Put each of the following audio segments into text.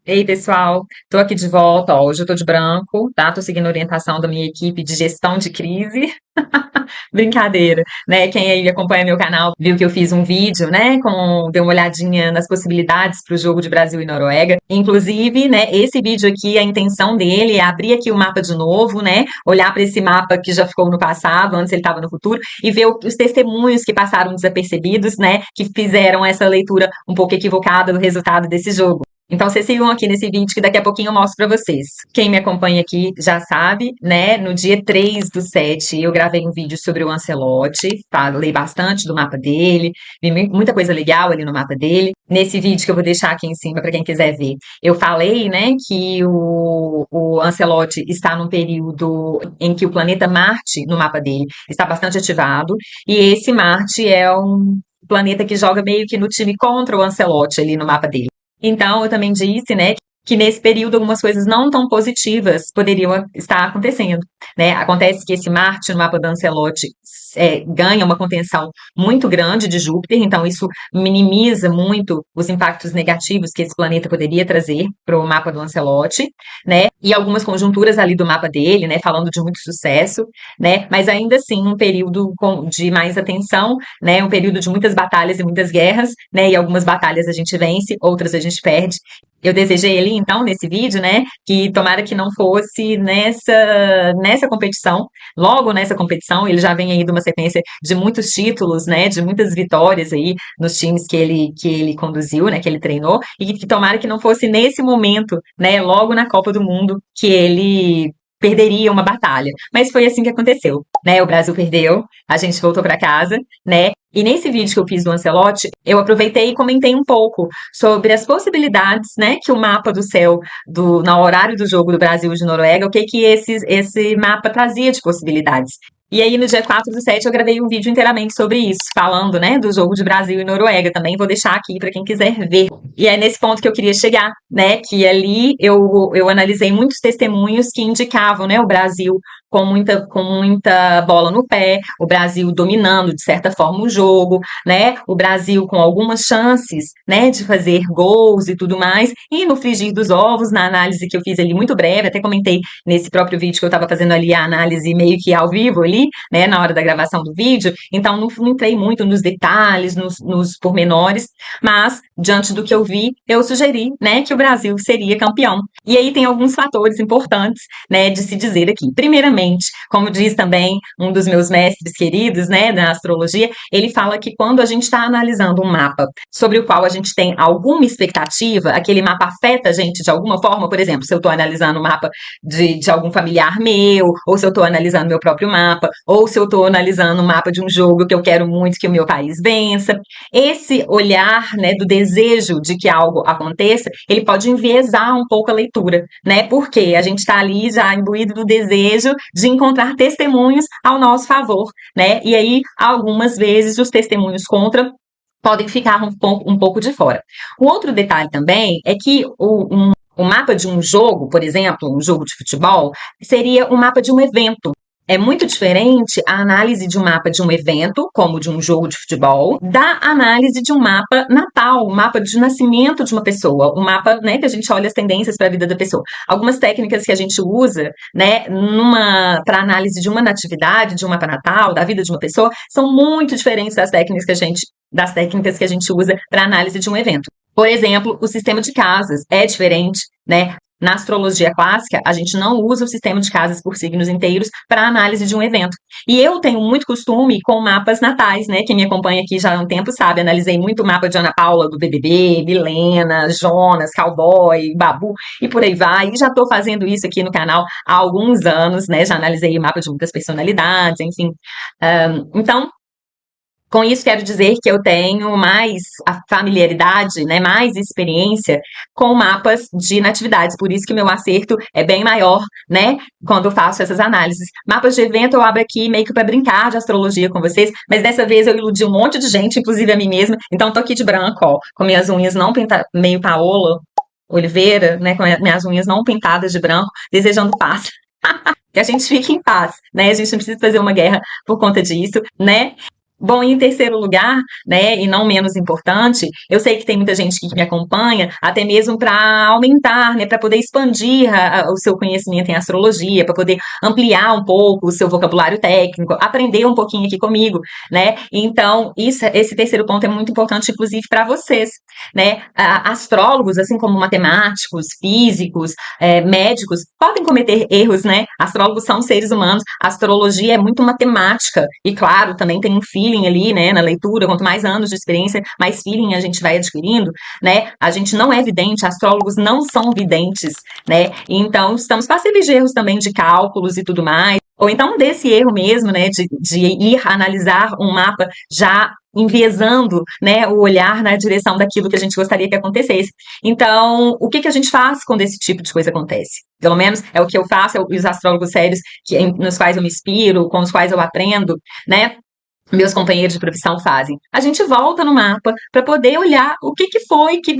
Ei, pessoal, tô aqui de volta. Ó, hoje eu tô de branco, tá? Tô seguindo a orientação da minha equipe de gestão de crise. Brincadeira, né? Quem aí acompanha meu canal viu que eu fiz um vídeo, né? Deu uma olhadinha nas possibilidades para o jogo de Brasil e Noruega. Inclusive, né? Esse vídeo aqui, a intenção dele é abrir aqui o mapa de novo, né? Olhar para esse mapa que já ficou no passado, antes ele estava no futuro, e ver os testemunhos que passaram desapercebidos, né? Que fizeram essa leitura um pouco equivocada do resultado desse jogo. Então, vocês sigam aqui nesse vídeo que daqui a pouquinho eu mostro para vocês. Quem me acompanha aqui já sabe, né? No dia 3/7 eu gravei um vídeo sobre o Ancelotti, falei bastante do mapa dele, vi muita coisa legal ali no mapa dele. Nesse vídeo que eu vou deixar aqui em cima para quem quiser ver, eu falei, né, que o Ancelotti está num período em que o planeta Marte, no mapa dele, está bastante ativado, e esse Marte é um planeta que joga meio que no time contra o Ancelotti ali no mapa dele. Então, eu também disse, né, que nesse período algumas coisas não tão positivas poderiam estar acontecendo, né? Acontece que esse Marte no mapa do Ancelotti ganha uma contenção muito grande de Júpiter, então isso minimiza muito os impactos negativos que esse planeta poderia trazer para o mapa do Ancelotti, né? E algumas conjunturas ali do mapa dele, né, falando de muito sucesso, né? Mas ainda assim um período de mais atenção, né? Um período de muitas batalhas e muitas guerras, né? E algumas batalhas a gente vence, outras a gente perde. Eu desejei ali, então, nesse vídeo, né, que tomara que não fosse nessa competição, logo nessa competição, ele já vem aí de uma sequência de muitos títulos, né, de muitas vitórias aí nos times que ele conduziu, né, que ele treinou, e que tomara que não fosse nesse momento, né, logo na Copa do Mundo, que ele perderia uma batalha. Mas foi assim que aconteceu, né? O Brasil perdeu, a gente voltou para casa, né? E nesse vídeo que eu fiz do Ancelotti, eu aproveitei e comentei um pouco sobre as possibilidades, né, que o mapa do céu no horário do jogo do Brasil e de Noruega, o que que esse mapa trazia de possibilidades. E aí, no dia 4/7, eu gravei um vídeo inteiramente sobre isso, falando, né, do jogo de Brasil e Noruega. Também vou deixar aqui para quem quiser ver. E é nesse ponto que eu queria chegar, né, que ali eu analisei muitos testemunhos que indicavam, né, o Brasil com muita bola no pé, o Brasil dominando, de certa forma, o jogo, né? O Brasil com algumas chances, né, de fazer gols e tudo mais. E no frigir dos ovos, na análise que eu fiz ali muito breve, até comentei nesse próprio vídeo que eu estava fazendo ali a análise meio que ao vivo ali, né, na hora da gravação do vídeo. Então não entrei muito nos detalhes, nos pormenores, mas diante do que eu vi, eu sugeri, né, que o Brasil seria campeão. E aí tem alguns fatores importantes, né, de se dizer aqui. Primeiramente, como diz também um dos meus mestres queridos, né, da astrologia, ele fala que quando a gente está analisando um mapa sobre o qual a gente tem alguma expectativa, aquele mapa afeta a gente de alguma forma, por exemplo, se eu estou analisando o mapa de algum familiar meu, ou se eu estou analisando meu próprio mapa, ou se eu estou analisando o mapa de um jogo que eu quero muito que o meu país vença, esse olhar, né, do desejo de que algo aconteça, ele pode enviesar um pouco a leitura, né? Porque a gente está ali já imbuído do desejo de encontrar testemunhos ao nosso favor, né? E aí, algumas vezes, os testemunhos contra podem ficar um pouco de fora. Um outro detalhe também é que o mapa de um jogo, por exemplo, um jogo de futebol, seria o mapa de um evento. É muito diferente a análise de um mapa de um evento, como de um jogo de futebol, da análise de um mapa natal, um mapa de nascimento de uma pessoa, um mapa, né, que a gente olha as tendências para a vida da pessoa. Algumas técnicas que a gente usa, né, para análise de uma natividade, de um mapa natal, da vida de uma pessoa, são muito diferentes das técnicas que a gente usa para análise de um evento. Por exemplo, o sistema de casas é diferente, né? Na astrologia clássica, a gente não usa o sistema de casas por signos inteiros para análise de um evento. E eu tenho muito costume com mapas natais, né? Quem me acompanha aqui já há um tempo sabe, analisei muito o mapa de Ana Paula do BBB, Milena, Jonas, Cowboy, Babu e por aí vai. E já estou fazendo isso aqui no canal há alguns anos, né? Já analisei o mapa de muitas personalidades, enfim. Então, com isso, quero dizer que eu tenho mais a familiaridade, né, mais experiência com mapas de natividades, por isso que o meu acerto é bem maior, né, quando eu faço essas análises. Mapas de evento eu abro aqui meio que para brincar de astrologia com vocês, mas dessa vez eu iludi um monte de gente, inclusive a mim mesma, então tô aqui de branco, ó, com minhas unhas não pintadas, meio Paola Oliveira, né, com minhas unhas não pintadas de branco, desejando paz. Que a gente fique em paz, né? A gente não precisa fazer uma guerra por conta disso, né? Bom, e em terceiro lugar, né, e não menos importante, eu sei que tem muita gente que me acompanha, até mesmo para aumentar, né, para poder expandir o seu conhecimento em astrologia, para poder ampliar um pouco o seu vocabulário técnico, aprender um pouquinho aqui comigo, né? Então, esse terceiro ponto é muito importante, inclusive, para vocês, né? Astrólogos, assim como matemáticos, físicos, médicos, podem cometer erros, né? Astrólogos são seres humanos, a astrologia é muito matemática, e claro, também tem um feeling ali, né, na leitura, quanto mais anos de experiência, mais feeling a gente vai adquirindo, né? A gente não é vidente, astrólogos não são videntes, né? Então, estamos passíveis de erros também de cálculos e tudo mais. Ou então desse erro mesmo, né, de ir analisar um mapa já enviesando, né, o olhar na direção daquilo que a gente gostaria que acontecesse. Então, o que que a gente faz quando esse tipo de coisa acontece? Pelo menos é o que eu faço, é os astrólogos sérios nos quais eu me inspiro, com os quais eu aprendo, né? Meus companheiros de profissão fazem. A gente volta no mapa para poder olhar o que, que foi que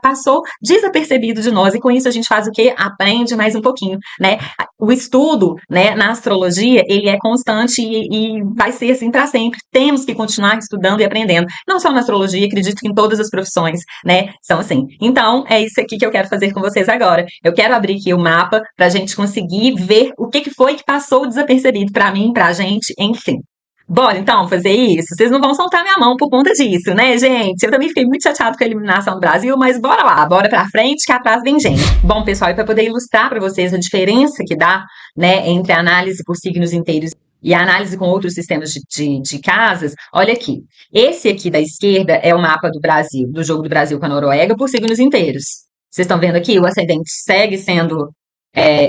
passou desapercebido de nós, e com isso a gente faz o quê? Aprende mais um pouquinho, né? O estudo, né, na astrologia, ele é constante e vai ser assim para sempre. Temos que continuar estudando e aprendendo. Não só na astrologia, acredito que em todas as profissões, né, são assim. Então, é isso aqui que eu quero fazer com vocês agora. Eu quero abrir aqui o mapa para a gente conseguir ver o que, que foi que passou desapercebido para mim, para a gente, enfim. Bora então fazer isso? Vocês não vão soltar minha mão por conta disso, né, gente? Eu também fiquei muito chateado com a eliminação do Brasil, mas bora lá, bora pra frente que atrás vem gente. Bom, pessoal, e para poder ilustrar para vocês a diferença que dá, né, entre a análise por signos inteiros e a análise com outros sistemas de casas, olha aqui. Esse aqui da esquerda é o mapa do Brasil, do jogo do Brasil com a Noruega por signos inteiros. Vocês estão vendo aqui, o ascendente segue sendo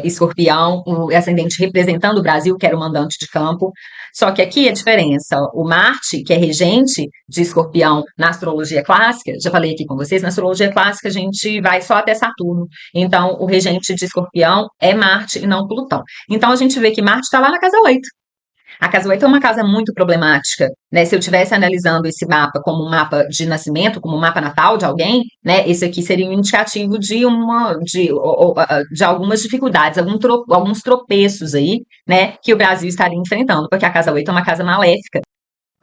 Escorpião, o ascendente representando o Brasil, que era o mandante de campo. Só que aqui a diferença, o Marte, que é regente de Escorpião na astrologia clássica, já falei aqui com vocês, na astrologia clássica a gente vai só até Saturno. Então, o regente de Escorpião é Marte e não Plutão. Então, a gente vê que Marte está lá na casa 8. A casa 8 é uma casa muito problemática, né? Se eu estivesse analisando esse mapa como um mapa de nascimento, como um mapa natal de alguém, né? Esse aqui seria um indicativo de algumas dificuldades, alguns tropeços aí, né? Que o Brasil estaria enfrentando, porque a casa 8 é uma casa maléfica.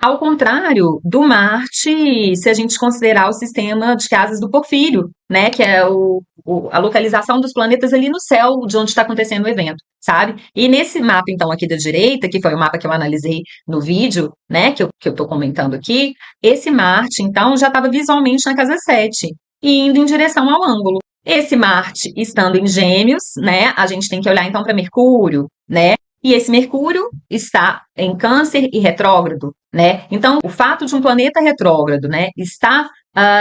Ao contrário do Marte, se a gente considerar o sistema de casas do Porfírio, né, que é a localização dos planetas ali no céu de onde está acontecendo o evento, sabe? E nesse mapa, então, aqui da direita, que foi o mapa que eu analisei no vídeo, né, que eu tô comentando aqui, esse Marte, então, já estava visualmente na casa 7 e indo em direção ao ângulo. Esse Marte estando em Gêmeos, né, a gente tem que olhar, então, para Mercúrio, né? E esse Mercúrio está em Câncer e retrógrado, né? Então, o fato de um planeta retrógrado, né, estar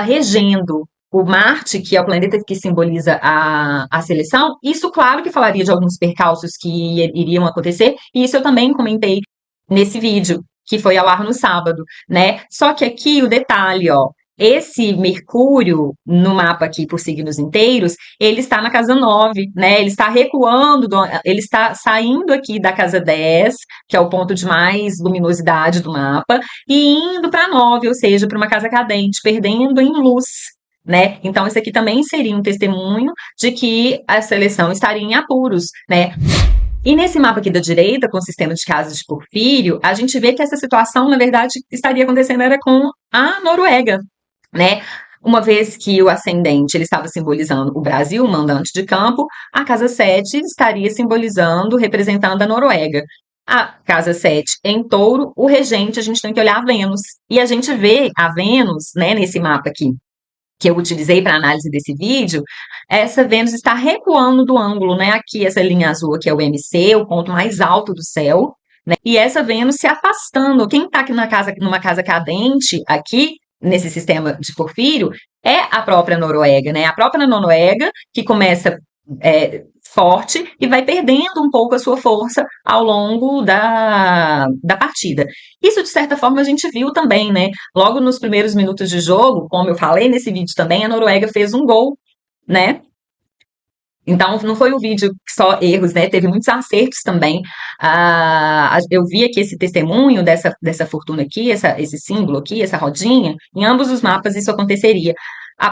regendo o Marte, que é o planeta que simboliza a seleção, isso, claro, que falaria de alguns percalços que iriam acontecer, e isso eu também comentei nesse vídeo, que foi ao ar no sábado, né? Só que aqui o detalhe, ó, esse Mercúrio, no mapa aqui por signos inteiros, ele está na casa 9, né? Ele está recuando, ele está saindo aqui da casa 10, que é o ponto de mais luminosidade do mapa, e indo para 9, ou seja, para uma casa cadente, perdendo em luz. Né? Então, esse aqui também seria um testemunho de que a seleção estaria em apuros, né? E nesse mapa aqui da direita, com o sistema de casas de Porfírio, a gente vê que essa situação, na verdade, estaria acontecendo era com a Noruega, né? Uma vez que o ascendente ele estava simbolizando o Brasil, o mandante de campo, a casa 7 estaria simbolizando, representando a Noruega. A casa 7 em touro, o regente, a gente tem que olhar a Vênus. E a gente vê a Vênus, né, nesse mapa aqui, que eu utilizei para análise desse vídeo, essa Vênus está recuando do ângulo, né? Aqui, essa linha azul aqui é o MC, o ponto mais alto do céu, né? E essa Vênus se afastando. Quem está aqui numa casa cadente, aqui, nesse sistema de Porfírio, é a própria Noruega, né? A própria Noruega que começa forte e vai perdendo um pouco a sua força ao longo da partida. Isso, de certa forma, a gente viu também, né? Logo nos primeiros minutos de jogo, como eu falei nesse vídeo também, a Noruega fez um gol, né? Então, não foi um vídeo só erros, né? Teve muitos acertos também. Eu vi aqui esse testemunho dessa fortuna aqui, esse símbolo aqui, essa rodinha. Em ambos os mapas isso aconteceria.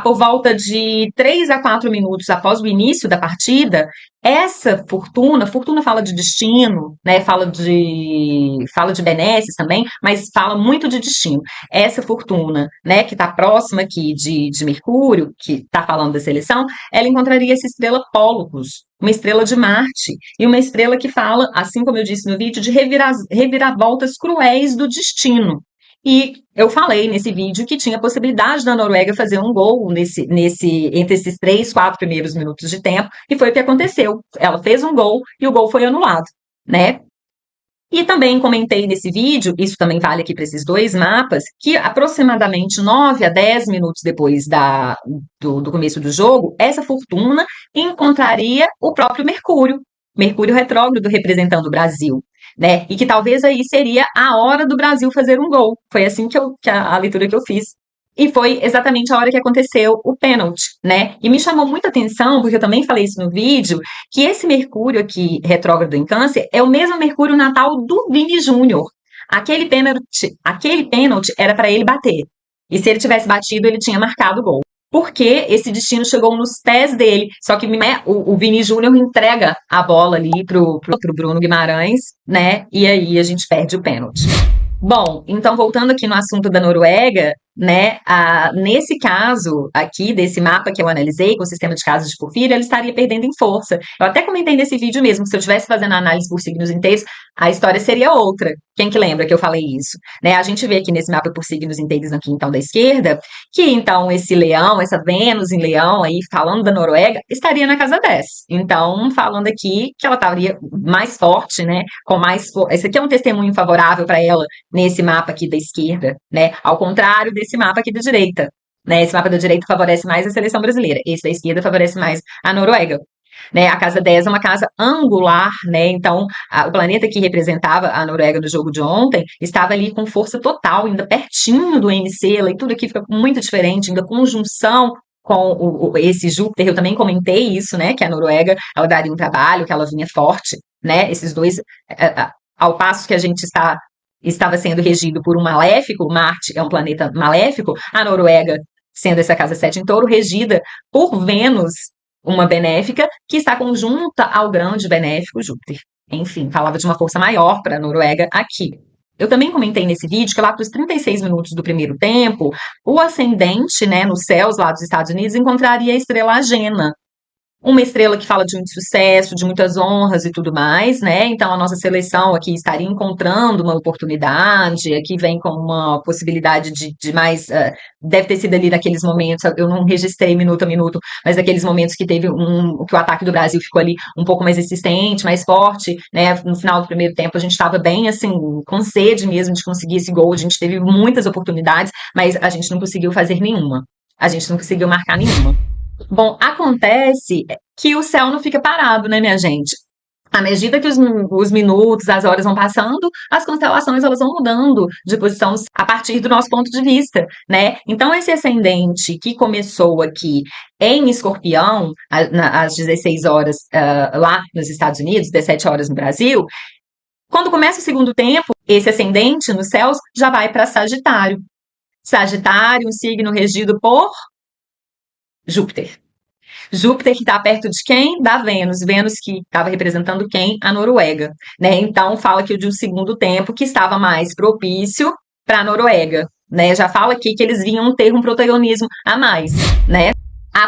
Por volta de 3 a 4 minutos após o início da partida, essa fortuna, fortuna fala de destino, né? Fala de benesses também, mas fala muito de destino. Essa fortuna, né, que está próxima aqui de Mercúrio, que está falando da seleção, ela encontraria essa estrela Pólux, uma estrela de Marte, e uma estrela que fala, assim como eu disse no vídeo, de reviravoltas cruéis do destino. E eu falei nesse vídeo que tinha a possibilidade da Noruega fazer um gol entre esses 3, 4 primeiros minutos de tempo, e foi o que aconteceu. Ela fez um gol e o gol foi anulado, né? E também comentei nesse vídeo, isso também vale aqui para esses dois mapas, que aproximadamente 9 a 10 minutos depois do começo do jogo, essa fortuna encontraria o próprio Mercúrio, Mercúrio retrógrado representando o Brasil, né? E que talvez aí seria a hora do Brasil fazer um gol. Foi assim que a leitura que eu fiz. E foi exatamente a hora que aconteceu o pênalti, né? E me chamou muita atenção, porque eu também falei isso no vídeo, que esse Mercúrio aqui, retrógrado em Câncer, é o mesmo Mercúrio natal do Vini Júnior. Aquele pênalti era para ele bater. E se ele tivesse batido, ele tinha marcado o gol. Porque esse destino chegou nos pés dele. Só que né, o Vini Júnior entrega a bola ali pro Bruno Guimarães, né? E aí a gente perde o pênalti. Bom, então voltando aqui no assunto da Noruega, né, nesse caso aqui, desse mapa que eu analisei, com o sistema de casas de Porfírio, ele estaria perdendo em força. Eu até comentei nesse vídeo mesmo, que se eu estivesse fazendo a análise por signos inteiros, a história seria outra. Quem que lembra que eu falei isso? Né, a gente vê aqui nesse mapa por signos inteiros aqui, então, da esquerda, que então esse leão, essa Vênus em leão aí, falando da Noruega, estaria na casa 10. Então, falando aqui que ela estaria mais forte, né, com mais esse aqui é um testemunho favorável para ela nesse mapa aqui da esquerda, né? Ao contrário desse mapa aqui da direita, né? Esse mapa da direita favorece mais a seleção brasileira, esse da esquerda favorece mais a Noruega. Né, a casa 10 é uma casa angular, né? Então, o planeta que representava a Noruega no jogo de ontem estava ali com força total, ainda pertinho do MC, a leitura aqui fica muito diferente, ainda conjunção com esse Júpiter. Eu também comentei isso, né? Que a Noruega ela daria um trabalho, que ela vinha forte, né? Esses dois, ao passo que a gente estava sendo regido por um maléfico, Marte é um planeta maléfico, a Noruega, sendo essa casa 7 em touro, regida por Vênus, uma benéfica, que está conjunta ao grande benéfico Júpiter. Enfim, falava de uma força maior para a Noruega aqui. Eu também comentei nesse vídeo que lá para os 36 minutos do primeiro tempo, o ascendente, né, nos céus lá dos Estados Unidos, encontraria a estrela Agena, uma estrela que fala de muito sucesso, de muitas honras e tudo mais, né? Então a nossa seleção aqui estaria encontrando uma oportunidade, aqui vem com uma possibilidade de mais, deve ter sido ali naqueles momentos, eu não registrei minuto a minuto, mas naqueles momentos que teve que o ataque do Brasil ficou ali um pouco mais insistente, mais forte, né? No final do primeiro tempo a gente estava bem assim, com sede mesmo de conseguir esse gol, a gente teve muitas oportunidades, mas a gente não conseguiu fazer nenhuma. A gente não conseguiu marcar nenhuma. Bom, acontece que o céu não fica parado, né, minha gente? À medida que os minutos, as horas vão passando, as constelações elas vão mudando de posição a partir do nosso ponto de vista, né? Então, esse ascendente que começou aqui em Escorpião, às 16 horas lá nos Estados Unidos, 17 horas no Brasil, quando começa o segundo tempo, esse ascendente nos céus já vai para Sagitário. Sagitário, um signo regido por Júpiter. Júpiter que está perto de quem? Da Vênus. Vênus que estava representando quem? A Noruega. Né? Então, fala aqui de um segundo tempo que estava mais propício para a Noruega. Né? Já fala aqui que eles vinham ter um protagonismo a mais. Né?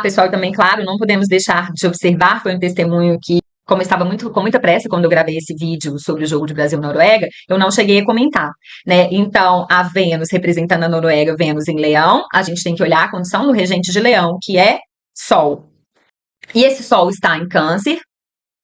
Pessoal, também, claro, não podemos deixar de observar, foi um testemunho que, como eu estava com muita pressa quando eu gravei esse vídeo sobre o jogo de Brasil-Noruega, eu não cheguei a comentar, né? Então, a Vênus representando a Noruega, Vênus em Leão, a gente tem que olhar a condição do regente de Leão, que é Sol. E esse Sol está em Câncer,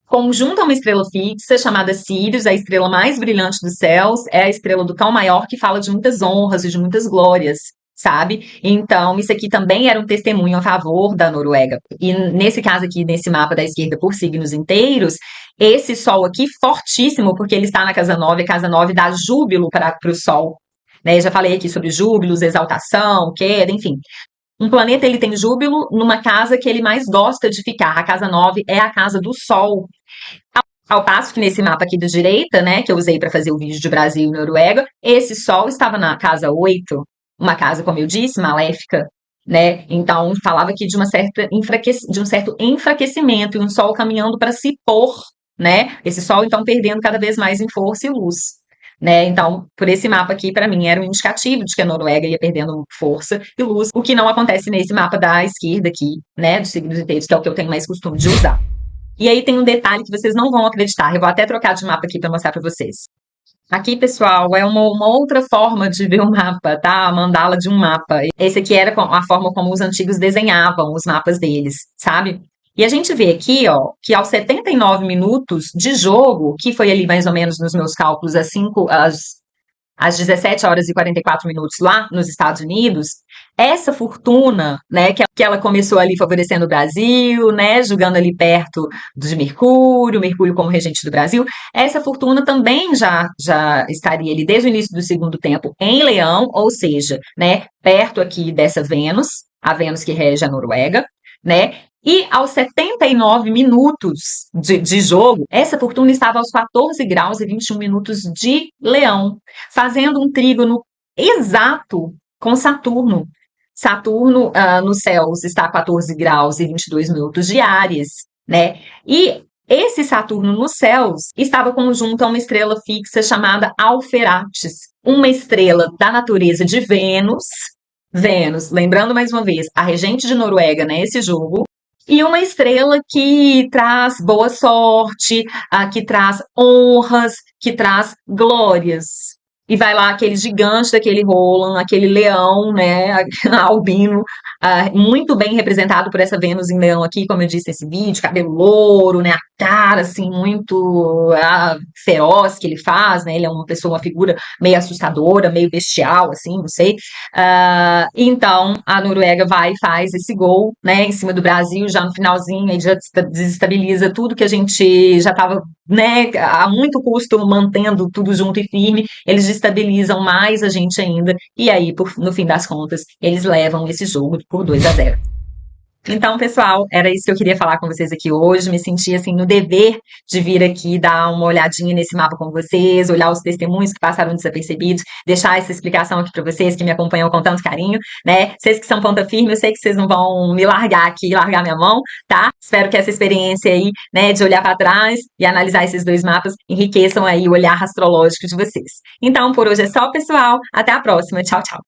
conjunto a uma estrela fixa chamada Sírius, a estrela mais brilhante dos céus, é a estrela do Cão Maior, que fala de muitas honras e de muitas glórias, sabe? Então, isso aqui também era um testemunho a favor da Noruega. E nesse caso aqui, nesse mapa da esquerda, por signos inteiros, esse Sol aqui, fortíssimo, porque ele está na casa 9, a casa 9 dá júbilo para o Sol. Né? Eu já falei aqui sobre júbilos, exaltação, queda, enfim. Um planeta ele tem júbilo numa casa que ele mais gosta de ficar. A casa 9 é a casa do Sol. Ao passo que nesse mapa aqui da direita, né, que eu usei para fazer o vídeo de Brasil e Noruega, esse Sol estava na casa 8, uma casa, como eu disse, maléfica. né? Então, falava aqui de de um certo enfraquecimento e um sol caminhando para se pôr, né? Esse sol, então, perdendo cada vez mais em força e luz. Né? Então, por esse mapa aqui, para mim, era um indicativo de que a Noruega ia perdendo força e luz, o que não acontece nesse mapa da esquerda aqui, né? Dos signos inteiros, que é o que eu tenho mais costume de usar. E aí tem um detalhe que vocês não vão acreditar, eu vou até trocar de mapa aqui para mostrar para vocês. Aqui, pessoal, é uma outra forma de ver o mapa, tá? A mandala de um mapa. Esse aqui era a forma como os antigos desenhavam os mapas deles, sabe? E a gente vê aqui, ó, que aos 79 minutos de jogo, que foi ali mais ou menos nos meus cálculos, às 17 horas e 44 minutos lá nos Estados Unidos, essa fortuna, né, que ela começou ali favorecendo o Brasil, né, jogando ali perto de Mercúrio como regente do Brasil, essa fortuna também já estaria ali desde o início do segundo tempo em Leão, ou seja, né, perto aqui dessa Vênus, a Vênus que rege a Noruega, né, e aos 79 minutos de jogo, essa fortuna estava aos 14 graus e 21 minutos de Leão, fazendo um trígono exato com Saturno. Saturno nos céus está a 14 graus e 22 minutos de Áries, né? E esse Saturno nos céus estava conjunto a uma estrela fixa chamada Alferates, uma estrela da natureza de Vênus. Vênus, lembrando mais uma vez, a regente de Noruega nesse jogo, e uma estrela que traz boa sorte, que traz honras, que traz glórias. E vai lá aquele gigante daquele Roland, aquele leão, né, albino, muito bem representado por essa Vênus em leão aqui, como eu disse nesse vídeo, cabelo louro, né, a cara, assim, muito feroz que ele faz, né, ele é uma pessoa, uma figura meio assustadora, meio bestial, assim, não sei. Então, a Noruega vai e faz esse gol, né, em cima do Brasil, já no finalzinho, aí já desestabiliza tudo que a gente já estava, né, a muito custo mantendo tudo junto e firme, eles destabilizam mais a gente ainda, e aí, no fim das contas, eles levam esse jogo por 2-0. Então, pessoal, era isso que eu queria falar com vocês aqui hoje. Me senti assim no dever de vir aqui dar uma olhadinha nesse mapa com vocês, olhar os testemunhos que passaram desapercebidos, deixar essa explicação aqui para vocês que me acompanham com tanto carinho, né? Vocês que são ponta firme, eu sei que vocês não vão me largar aqui, largar minha mão, tá? Espero que essa experiência aí, né, de olhar para trás e analisar esses dois mapas enriqueçam aí o olhar astrológico de vocês. Então, por hoje é só, pessoal. Até a próxima. Tchau, tchau.